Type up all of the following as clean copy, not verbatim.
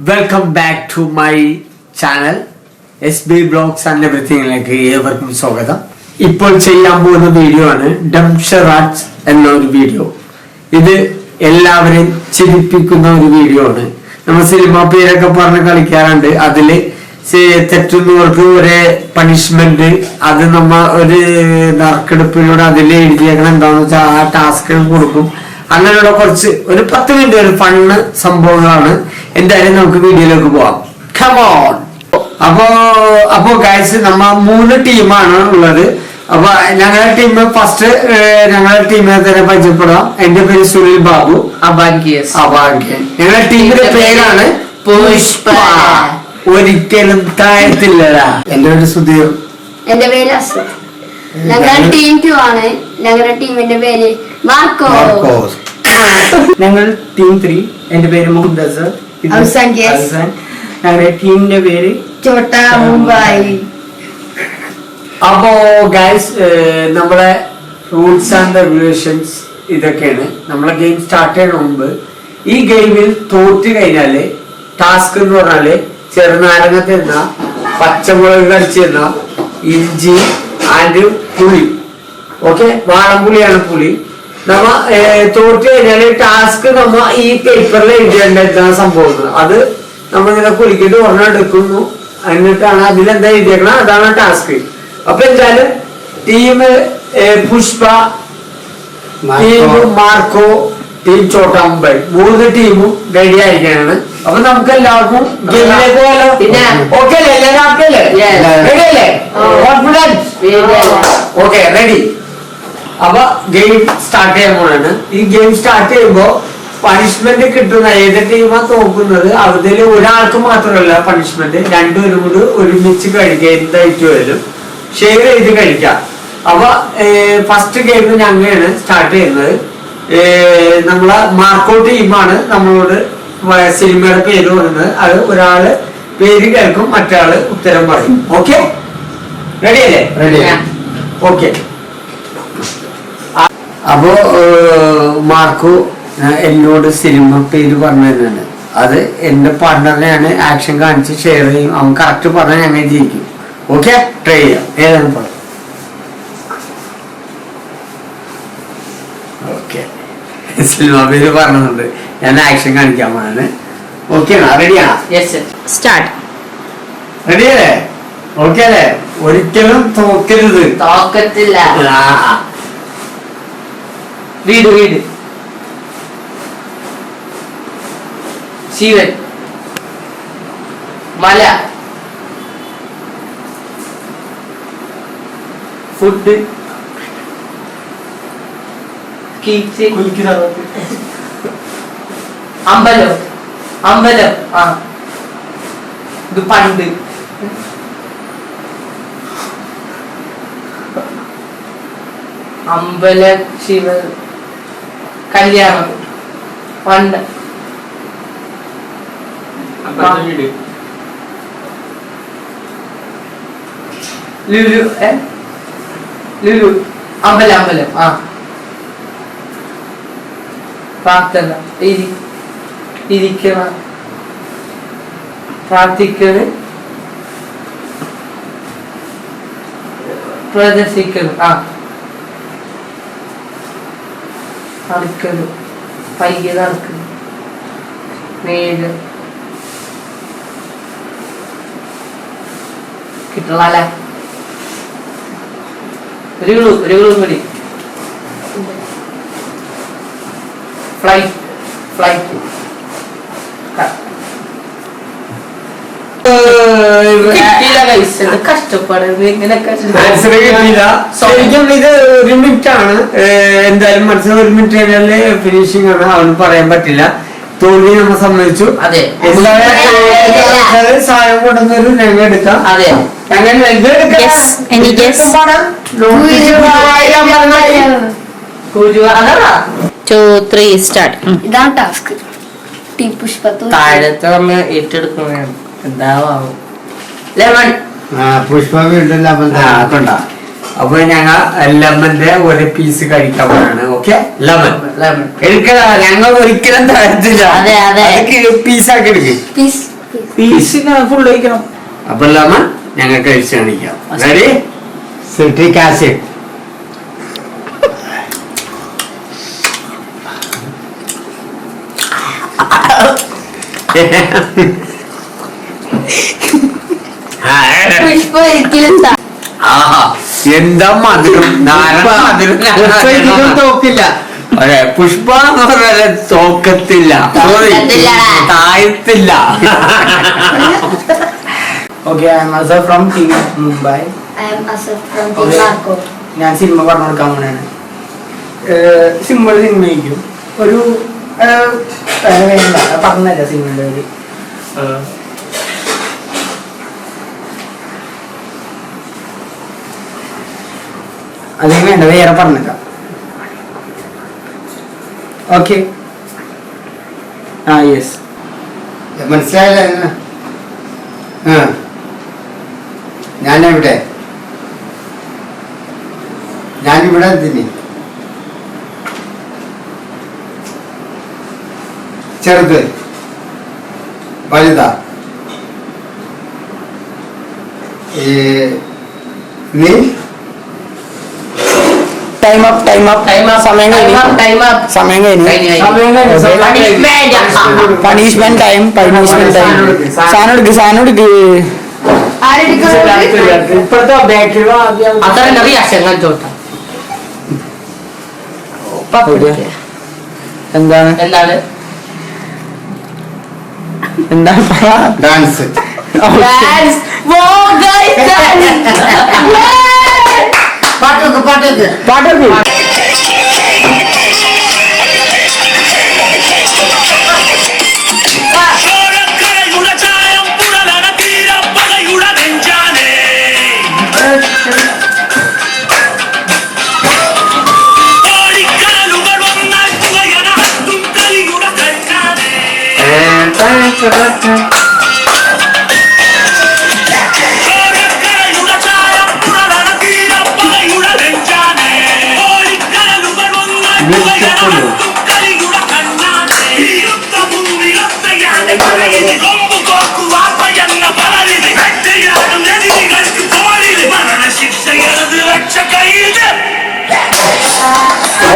Welcome back to my channel SB blogs and എവറിത്തിങ്ങിലേക്ക് ഏവർക്കും സ്വാഗതം. ഇപ്പോൾ ചെയ്യാൻ പോകുന്ന വീഡിയോ ആണ് ഡംഷറാജ് എന്നൊരു വീഡിയോ. ഇത് എല്ലാവരെയും ചിരിപ്പിക്കുന്ന ഒരു വീഡിയോ ആണ്. നമ്മൾ സിനിമ പേരൊക്കെ പറഞ്ഞ് കളിക്കാറുണ്ട്. അതില് തെറ്റുന്നവർക്ക് ഒരു പണിഷ്മെന്റ്, അത് നമ്മ ഒരു നറുക്കെടുപ്പിലൂടെ അതിൽ എഴുതിയേക്കണം എന്താണെന്ന് വെച്ചാൽ ആ ടാസ്കുകൾ കൊടുക്കും. അങ്ങനെയുള്ള കുറച്ച് ഒരു 10 മിനിറ്റ് ഒരു ഫണ്ണ് സംഭവങ്ങളാണ്. എന്തായാലും നമുക്ക് വീഡിയോയിലേക്ക് പോവാം. കമോൺ. അപ്പോ ഗൈസ് നമ്മ 3 ടീമാണ് ഉള്ളത്. അപ്പൊ ഞങ്ങളുടെ ടീം ഫസ്റ്റ് ഞങ്ങളുടെ ടീമിനെ തന്നെ പരിചയപ്പെടാം. എന്റെ പേര് സുനിൽ ബാബു. അഭാഗ്യൻ. ഞങ്ങളുടെ ടീമിന്റെ പേരാണ് പുഷ്പ. ഒരിക്കലും താഴത്തില്ലടാ. എന്റെ പേര് സുധീർ. എന്റെ പേര് അസു. ഞങ്ങളുടെ ടീം 2 ആണ്. ഞങ്ങളുടെ ടീമിന്റെ പേര് മാർക്കോസ്. ഞങ്ങൾ ടീം 3. എന്റെ പേര് മുഹമ്മദ് അസർ. ഞങ്ങളുടെ ടീമിന്റെ പേര് ചോട്ടാ മുംബൈ. അപ്പോ ഗൈസ് നമ്മളെ റൂൾസ് ആൻഡ് റെഗുലേഷൻസ് ഇതൊക്കെയാണ്. നമ്മളെ ഗെയിം സ്റ്റാർട്ട് ചെയ്യുന്ന മുമ്പ് ഈ ഗെയിമിൽ തോറ്റ് കഴിഞ്ഞാല് ടാസ്ക് എന്ന് പറഞ്ഞാല് ചെറുനാരങ്ങ തിന്ന, പച്ചമുളക് കടിച്ചിരുന്ന, ഇഞ്ചി ആൻഡ് പുളി. ഓക്കെ, വാളംപുളിയാണ് പുളി. നമ്മ തോറ്റ് കഴിഞ്ഞാല് ടാസ്ക് നമ്മ ഈ പേപ്പറിൽ എഴുതേണ്ട സംഭവം. അത് നമ്മളിങ്ങനെ കുളിക്കിട്ട് ഒരെണ്ണം എടുക്കുന്നു, എന്നിട്ടാണ് അതിലെന്താ എഴുതിയേക്കണം അതാണ് ടാസ്ക്. അപ്പൊ എന്തായാലും team Pushpa, team Marco, team Chotta Mumbai 3 ടീമും റെഡി ആയിരിക്കാനാണ്. അപ്പൊ നമുക്ക് എല്ലാവർക്കും ഗെയിമിലേക്ക് പോകാലോ. ഓക്കെ അല്ലേ? എല്ലാവരും ഹാപ്പി അല്ലേ? റെഡി അല്ലേ? കോൺഫിഡൻസ്? Okay, ready. അപ്പൊ ഗെയിം സ്റ്റാർട്ട് ചെയ്യാൻ പോണാണ്. ഈ ഗെയിം സ്റ്റാർട്ട് ചെയ്യുമ്പോ പണിഷ്മെന്റ് കിട്ടുന്ന ഏത് ടീമാ തോക്കുന്നത് അതിൽ ഒരാൾക്ക് മാത്രമല്ല പണിഷ്മെന്റ്, 2 പേരും കൂടി ഒരുമിച്ച് കഴിക്കുക. എന്തായിട്ട് വരും ഷെയർ ചെയ്ത് കഴിക്കാം. അപ്പൊ ഫസ്റ്റ് ഗെയിം ഞങ്ങളാണ് സ്റ്റാർട്ട് ചെയ്യുന്നത്. നമ്മളെ മാർക്കോ ടീമാണ് നമ്മളോട് സിനിമയുടെ പേര് പറയുന്നത്. അത് ഒരാള് പേര് കേൾക്കും, മറ്റാള് ഉത്തരം പറയും. ഓക്കെ, റെഡി അല്ലേ? റെഡി. ഓക്കെ. അപ്പോ മാർക്കോ എന്നോട് സിനിമ പേര് പറഞ്ഞു തരുന്നുണ്ട്. അത് എന്റെ പാർട്ണറിനെയാണ് ആക്ഷൻ കാണിച്ച് ഷെയർ ചെയ്യും. അവൻ കറക്റ്റ് പറഞ്ഞാൽ ഞങ്ങൾ ജയിക്കും. ഓക്കെ, ട്രൈ ചെയ്യാം. ഏതാണ് പറഞ്ഞു? ഓക്കെ, സിനിമ പേര് പറഞ്ഞിട്ടുണ്ട്. ഞാൻ ആക്ഷൻ കാണിക്കാൻ പോണാണ്. ഓക്കെ ആണോ? റെഡിയാണോ? സ്റ്റാർട്ട്. റെഡി അല്ലേ? ഓക്കെ അല്ലേ? ഒരിക്കലും തോക്കരുത്. തോക്കത്തില്ല. വീട് ശിവൻ, മല, ഫുഡ്, അമ്പലം. ഇത് പണ്ട്. അമ്പല, ശിവ, കല്യാണം, പണ്ട്, ലുലു, അമ്പലം. പ്രാർത്ഥന, ഇരിക്കണം, പ്രാർത്ഥിക്കണം, പ്രദർശിക്കണം, നടക്കണം, പയ്യെ നടക്കണം, നേരം കിട്ടണല്ല. ഒരു കൂടി. ഫ്ലൈറ്റ് കഷ്ടപ്പാട് ഇങ്ങനെയൊക്കെ. ശരിക്കും ഇത് 1 മിനിറ്റ് ആണ്. എന്തായാലും മനസ്സിൽ 1 മിനിറ്റ് കഴിഞ്ഞാല് ഫിനിഷിംഗ് ആണ്. അവന് പറയാൻ പറ്റില്ല. തോൽവി നമ്മൾ സമ്മതിച്ചു. അതെ, സാധനം കൊണ്ടുവന്നൊരു ഞങ്ങൾ എടുക്കാം. അതെ, ഇതാണ് ടാസ്ക്. ടീം പുഷ്പ താഴത്തെ നമ്മൾ ഏറ്റെടുക്കുന്നതാണ്. എന്താവും ലെമൺ. പുഷ്പ വീണ്ടും അപ്പൊ ഞങ്ങൾ ലെമന്റെ ഒരു പീസ് കഴിക്കാൻ പോവാണ്. ഓക്കെ, ലെമൺ എടുക്കല, ഞങ്ങൾ ഒരിക്കലും തരത്തില്ല. പീസാക്കി എടുക്കും. പീസ് ഫുൾ കഴിക്കണം. അപ്പൊ ലെമൺ ഞങ്ങൾ കഴിച്ച് കാണിക്കാം. റെഡി? Citric acid. എന്താ മധുരം, തോക്കില്ല. അതെ, പുഷ്പ എന്ന് പറഞ്ഞാൽ തോക്കത്തില്ല, താഴത്തില്ല. Okay, I am Azhar from team Mumbai. ഞാൻ സിനിമ പറഞ്ഞു കൊടുക്കാൻ പോണാണ്. സിമ്പിൾ സിനിമയ്ക്കും ഒരു വേണ്ട പറഞ്ഞല്ല സിനിമയുടെ ഒരു അതിന് വേണ്ട, വേറെ പറഞ്ഞേക്കാം. ഓക്കെ, ആ യെസ്, മനസ്സിലായില്ല. ഞാനിവിടെ എന്തിന്? ചെറുത് വലുതാ? നീ ടൈം അപ്പ് സമയം കഴിഞ്ഞു. Punishment time. സാധനം എടുക്ക്. ഇപ്പോഴത്തെ ബാക്കിൽ എന്താണ് ഡാൻസ്. പാട്ടൊക്കെ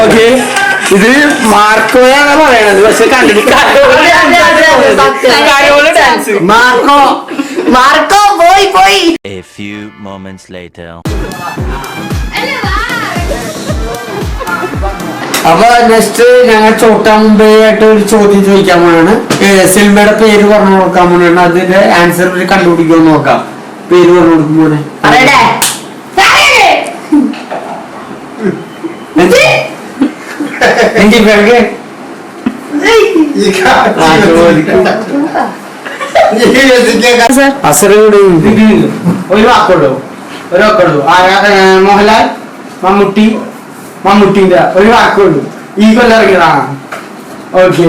ഓക്കെ. ഇത് മാർക്കോയാണ് പറയണത്, പക്ഷെ കണ്ടിട്ട് മാർക്കോ പോയി. A few moments later. അപ്പൊ നെക്സ്റ്റ് ഞങ്ങൾ ചോട്ടാ മുമ്പേ ആയിട്ട് ഒരു ചോദ്യം ചോദിക്കാൻ പോവാണ്. സിനിമയുടെ പേര് പറഞ്ഞു കൊടുക്കാൻ പോവാണ്. അതിന്റെ ആൻസർ കണ്ടുപിടിക്കുമെന്ന് നോക്കാം. പേര് പറഞ്ഞു കൊടുക്കുമ്പോഴേ ഒരു വാക്കുള്ളൂ. മോഹൻലാൽ, മമ്മൂട്ടിന്റെ ഒരു വാക്കുള്ളൂ. ഈ കൊല്ലം ഇറങ്ങിയതാണ്. ഓക്കെ,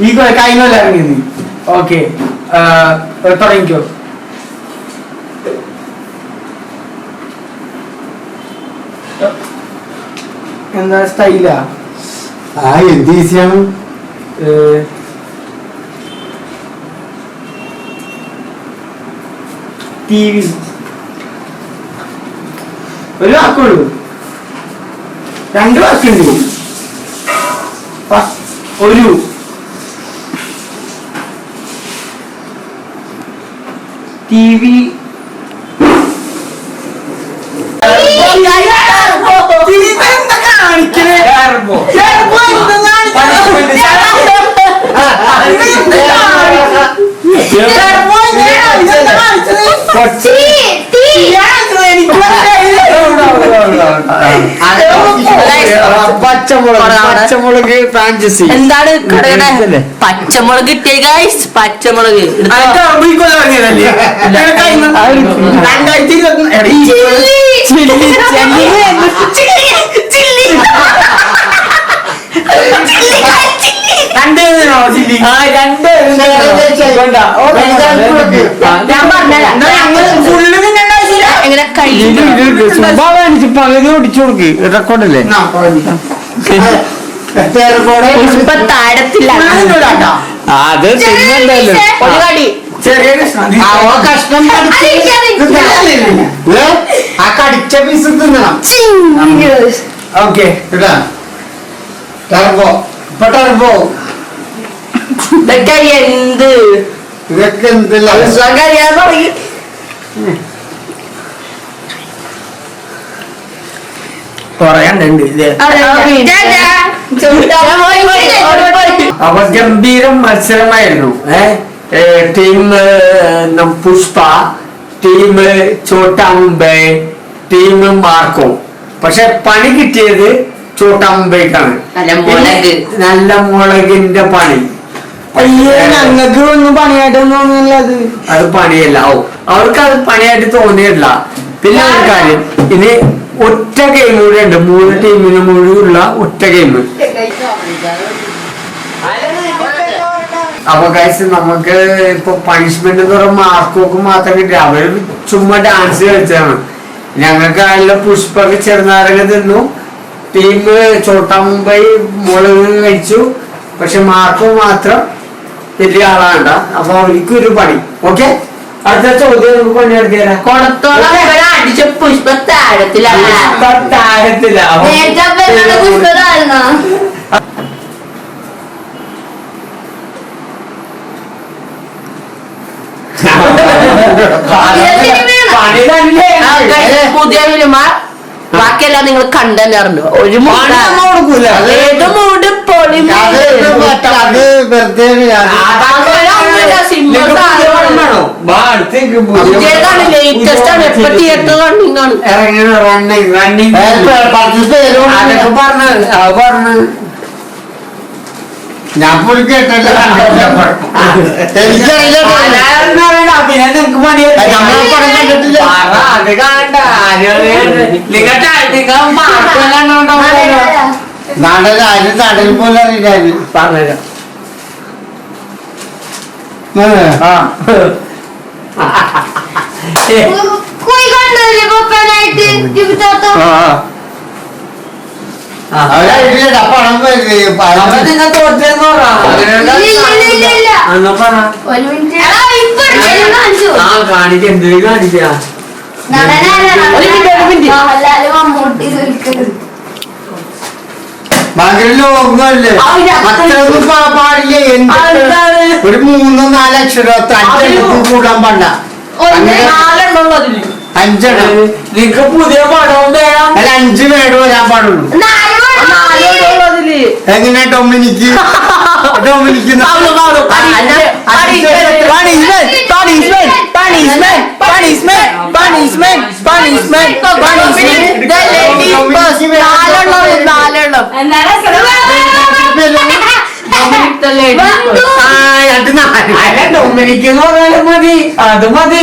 ഈ കഴിഞ്ഞ കൊല്ലം ഇറങ്ങിയത്. ഓക്കെ, തുടങ്ങിക്കോ. എന്താ സ്റ്റൈലാ? എന്ത് ഈസിയാണ്. TV. ഒരു വാക്കുള്ളൂ. രണ്ട് വാക്കുണ്ട്. ഒരു TV. പച്ചമുളക് ഫ്രാഞ്ചൈസി. എന്താണ് പച്ചമുളക് കിട്ടിയ ഗൈസ്? പച്ചമുളക് ഞാൻ പറഞ്ഞ ഇങ്ങനെ കൈ പകുതി ഓടിച്ചു കൊടുക്ക് റെക്കോർഡല്ലേ പുഷ്പ താഴത്തിലാണ് അത് സിനിമല്ലോ ഒരു കടി ചെറിയ കഷ്ണം ആ കടിച്ച പീസ് തിന്നണം. ഓക്കെ ടർബോ ഇപ്പൊ ടർബോ ഇതൊക്കെ എന്ത് ഇതൊക്കെ എന്തല്ല കഴിയാൻ തുടങ്ങി. പറയാനുണ്ട് ഇത്. അപ്പൊ ഗംഭീരം മത്സരമായിരുന്നു. Team Pushpa, team Chotta Mumbai, team Marco. പക്ഷെ പണി കിട്ടിയത് ചോട്ടാ മുംബൈക്കാണ്. നല്ല മുളകിന്റെ പണി. അയ്യേ ഞങ്ങൾക്ക് ഒന്നും പണിയായിട്ടൊന്നും തോന്നുന്നില്ല. അത് പണിയല്ല. അവർക്ക് അത് പണിയായിട്ട് തോന്നിയിട്ടില്ല. പിന്നെ ഒരു കാര്യം, ഇനി ഒറ്റ ഗെയിം കൂടെ ഉണ്ട്. 3 ടീമിന് മുഴുവനുള്ള ഒറ്റ ഗെയിം. അപ്പൊ ഗൈസ് നമുക്ക് ഇപ്പൊ പണിഷ്മെന്റ് എന്ന് പറയുമ്പോൾ മാർക്കോക്ക് മാത്രം കിട്ടി. അവര് ചുമ്മാ ഡാൻസ് കളിച്ചതാണ്. ഞങ്ങൾക്ക് അതിലെ പുഷ്പക്ക് ചെറുനാരങ്ങ തിന്നു. ടീം ചോട്ടാ മുംബൈ മുളക് കഴിച്ചു. പക്ഷെ മാർക്കോ മാത്രം വലിയ ആളാണ്ട. അപ്പൊ അവർക്ക് ഒരു പണി. ഓക്കെ, അടുത്ത ചോദ്യം നമുക്ക് പണിയെടുത്ത് തരാം. കൊടത്തോളം അടിച്ച പുഷ്പ താഴത്തിലാണ്. പുതിയ ഫിലിമ ബാക്കിയെല്ലാം നിങ്ങൾ കണ്ടെന്നെ അറിഞ്ഞു. ഒരു കൊടുക്കൂല. ഏത് മൂട് പൊളി ലേറ്റസ്റ്റ് ആണ്. എപ്പോ തിയേറ്റർ റണ്ണിങ്ങാണ്. ഞാൻ പോലും കേട്ടല്ലോ. നാടകം നാടകം പോലെ അറിയില്ല. പറഞ്ഞുതരാം. പണം നിങ്ങൾ തോറ്റെന്ന് കാണിക്ക എന്തെങ്കിലും കാണിക്കാ. ഭയങ്കര ലോകമല്ലേ, അത്രയൊന്നും പാടില്ല. ഒരു 3-4 അക്ഷരം 5 കൂടാൻ പാടില്ല. 5 നിങ്ങക്ക് പുതിയ പടവും വേണം. അല്ല 5 വേർഡ് വരാൻ പാടുള്ളൂ. എങ്ങനെ ഡൊമിനിക്ക് ഡൊമിനിക്ക് എന്ന് പറഞ്ഞാലും മതി. അത് മതി.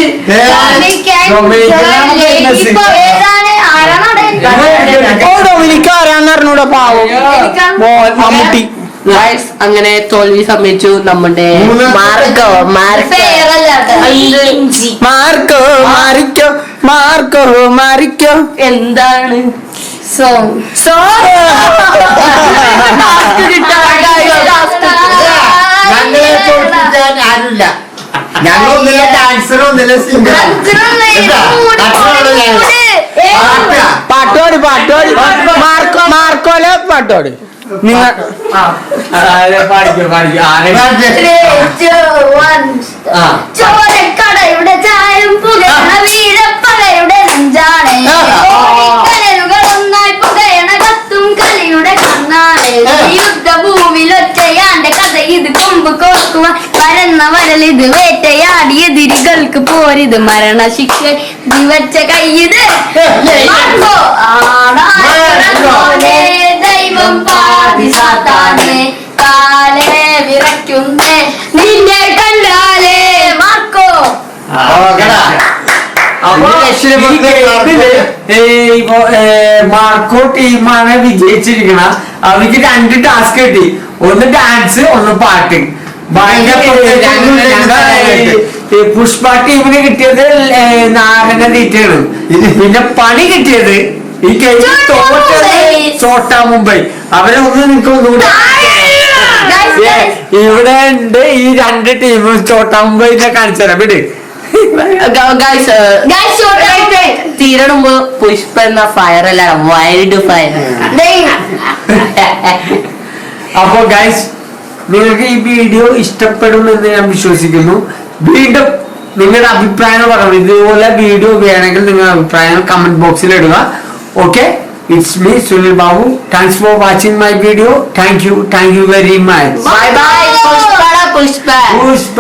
ഡൊമിനിക്ക് ആരാന്ന് അറിഞ്ഞൂടെ, പാവം മമ്മൂട്ടി. അങ്ങനെ തോൽവി സമ്മതിച്ചു നമ്മുടെ മാർക്കോ. മാറിക്കോ എന്താണ് ഞങ്ങളെ തോൽപ്പിക്കാൻ ആരുമില്ല. ഞങ്ങളൊന്നില്ല ഡാൻസർ, ഒന്നില്ല സിംഗർ. പാട്ടോട് മാർക്കോലെ പാട്ടോട്. നിങ്ങൾ ചോരക്കടയുടെ ചായം പുകയണ വീഴപ്പകയുടെ നെഞ്ചാണ്. ഒന്നായി പുകയണ കത്തും കളിയുടെ കണ്ണാണ്. യുദ്ധഭൂമിയിൽ ഒറ്റയാന്റെ കഥ ഇത്. കൊമ്പ് കോർക്കുവാൻ പരന്ന വരൽ ഇത്. വേട്ടയാടി എതിരികൾക്ക് പോരിത്. മരണശിക്ഷ ദിവച്ച കയ്യത്. ദൈവം പാതി സാത്താനെ കാലേ വിറയ്ക്കുന്നേ നിന്നെ കണ്ടാലേ മാർക്കോ. മാർക്കോ ടീമാണ് വിജയിച്ചിരിക്കണ. അവർക്ക് 2 ടാസ്ക് കിട്ടി. ഒന്ന് ഡാൻസ്, ഒന്ന് പാട്ട്. പുഷ്പ ടീമിന് കിട്ടിയത് നാരങ്ങ തീറ്റയാണ്. പിന്നെ പണി കിട്ടിയത് ഈ കഴിഞ്ഞ തോറ്റത് ചോട്ടാ മുംബൈ. അവരെ ഒന്ന് നിങ്ങൾക്ക് ഒന്നുകൂടി ഇവിടെ ഉണ്ട് ഈ രണ്ട് ടീമും ചോട്ടാ മുംബൈനെ കാണിച്ചു തരാം വിട്. തീരണ മുമ്പ് പുഷ്പ എന്ന ഫയർ അല്ല വൈൽഡ് ഫയർ. അപ്പോ ഗൈസ് നിങ്ങൾക്ക് ഈ വീഡിയോ ഇഷ്ടപ്പെടുമെന്ന് ഞാൻ വിശ്വസിക്കുന്നു. വീണ്ടും നിങ്ങളുടെ അഭിപ്രായങ്ങൾ പറയണം. ഇതുപോലെ വീഡിയോ വേണമെങ്കിൽ നിങ്ങളുടെ അഭിപ്രായങ്ങൾ കമന്റ് ബോക്സിൽ ഇടുക. Okay, it's me Sunil Babu. Thanks for watching my video. Thank you very much. Bye bye Pushpa. Pushpa.